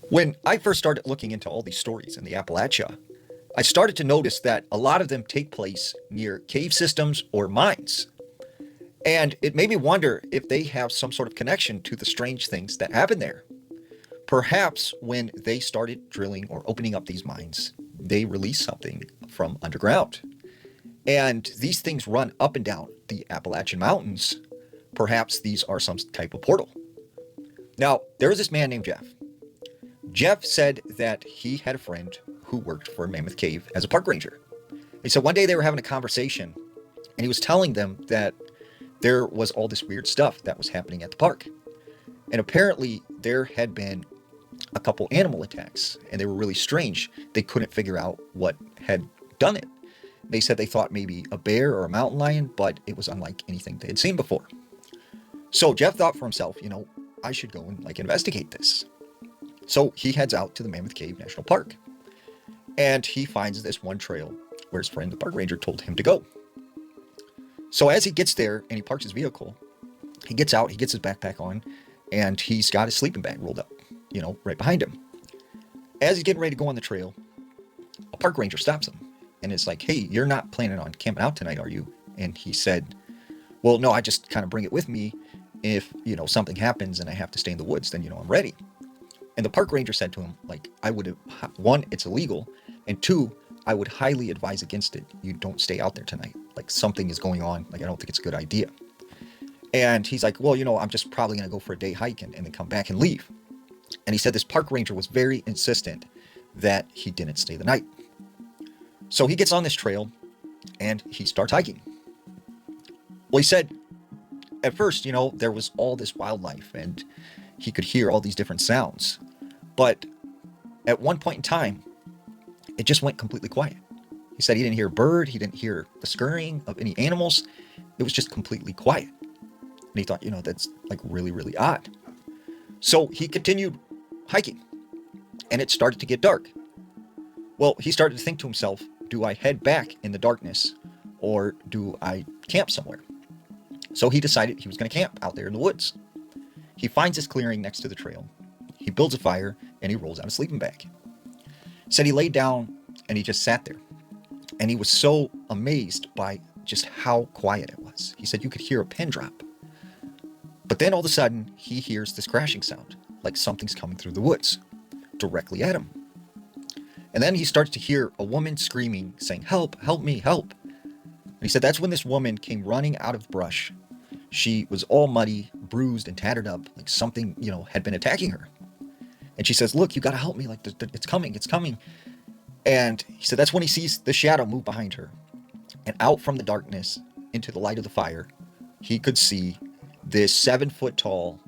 When I first started looking into all these stories in the Appalachia, I started to notice that a lot of them take place near cave systems or mines. And it made me wonder if they have some sort of connection to the strange things that happen there. Perhaps when they started drilling or opening up these mines, they released something from underground. And these things run up and down the Appalachian Mountains. Perhaps these are some type of portal. Now, there was this man named Jeff. Jeff said that he had a friend who worked for Mammoth Cave as a park ranger. He said one day they were having a conversation and he was telling them that there was all this weird stuff that was happening at the park. And apparently there had been a couple animal attacks and they were really strange. They couldn't figure out what had done it. They said they thought maybe a bear or a mountain lion, but it was unlike anything they had seen before. So Jeff thought for himself, I should go and investigate this. So he heads out to the Mammoth Cave National Park and he finds this one trail where his friend, the park ranger, told him to go. So as he gets there and he parks his vehicle, he gets out, he gets his backpack on, and he's got his sleeping bag rolled up, right behind him. As he's getting ready to go on the trail, a park ranger stops him and is like, "Hey, you're not planning on camping out tonight, are you?" And he said, "Well, no, I just kind of bring it with me. If, something happens and I have to stay in the woods, then, I'm ready." And the park ranger said to him, I would have, one, it's illegal, and two, I would highly advise against it. You don't stay out there tonight. Something is going on. I don't think it's a good idea. And he's like, "Well, I'm just probably going to go for a day hike and then come back and leave." And he said this park ranger was very insistent that he didn't stay the night. So he gets on this trail and he starts hiking. Well, he said at first, there was all this wildlife and he could hear all these different sounds. But at one point in time, it just went completely quiet. He said he didn't hear a bird. He didn't hear the scurrying of any animals. It was just completely quiet. And he thought, that's really, really odd. So he continued hiking and it started to get dark. Well, he started to think to himself, do I head back in the darkness or do I camp somewhere? So he decided he was going to camp out there in the woods. He finds this clearing next to the trail. He builds a fire and he rolls out a sleeping bag. Said he laid down and he just sat there. And he was so amazed by just how quiet it was. He said you could hear a pin drop. But then all of a sudden he hears this crashing sound, like something's coming through the woods directly at him. And then he starts to hear a woman screaming, saying, "Help, help me, help." And he said that's when this woman came running out of the brush. She was all muddy, bruised, and tattered up, like something, had been attacking her. And she says, "Look, you got to help me. It's coming, it's coming." And he said that's when he sees the shadow move behind her. And out from the darkness into the light of the fire, he could see this 7-foot tall,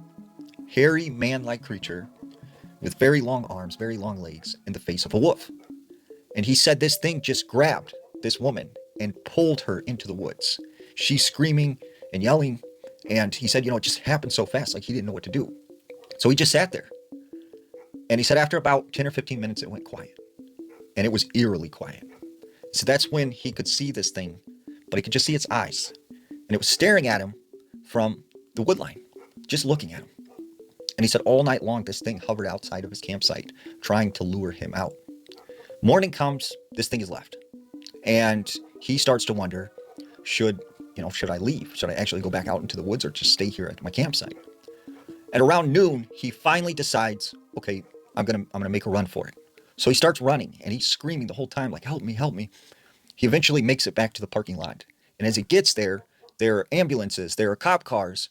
hairy man-like creature with very long arms, very long legs, in the face of a wolf. And he said this thing just grabbed this woman and pulled her into the woods. She's screaming and yelling. And he said, it just happened so fast, he didn't know what to do. So he just sat there. And he said after about 10 or 15 minutes, it went quiet. And it was eerily quiet. So that's when he could see this thing, but he could just see its eyes. And it was staring at him from the woodline, just looking at him. And he said all night long, this thing hovered outside of his campsite, trying to lure him out. Morning comes, this thing is left. And he starts to wonder, should I leave? Should I actually go back out into the woods or just stay here at my campsite? At around noon, he finally decides, okay, I'm gonna make a run for it. So he starts running and he's screaming the whole time, "Help me, help me." He eventually makes it back to the parking lot. And as he gets there, there are ambulances, there are cop cars,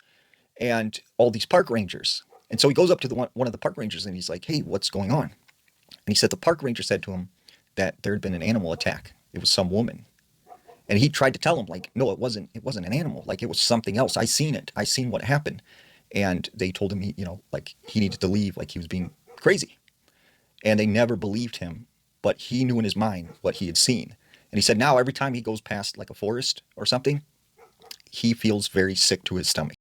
and all these park rangers. And so he goes up to one of the park rangers and he's like, "Hey, what's going on?" And he said the park ranger said to him that there had been an animal attack. It was some woman. And he tried to tell him, "No, it wasn't an animal. It was something else. I seen it. I seen what happened." And they told him, he needed to leave, he was being crazy. And they never believed him, but he knew in his mind what he had seen. And he said now every time he goes past a forest or something, he feels very sick to his stomach.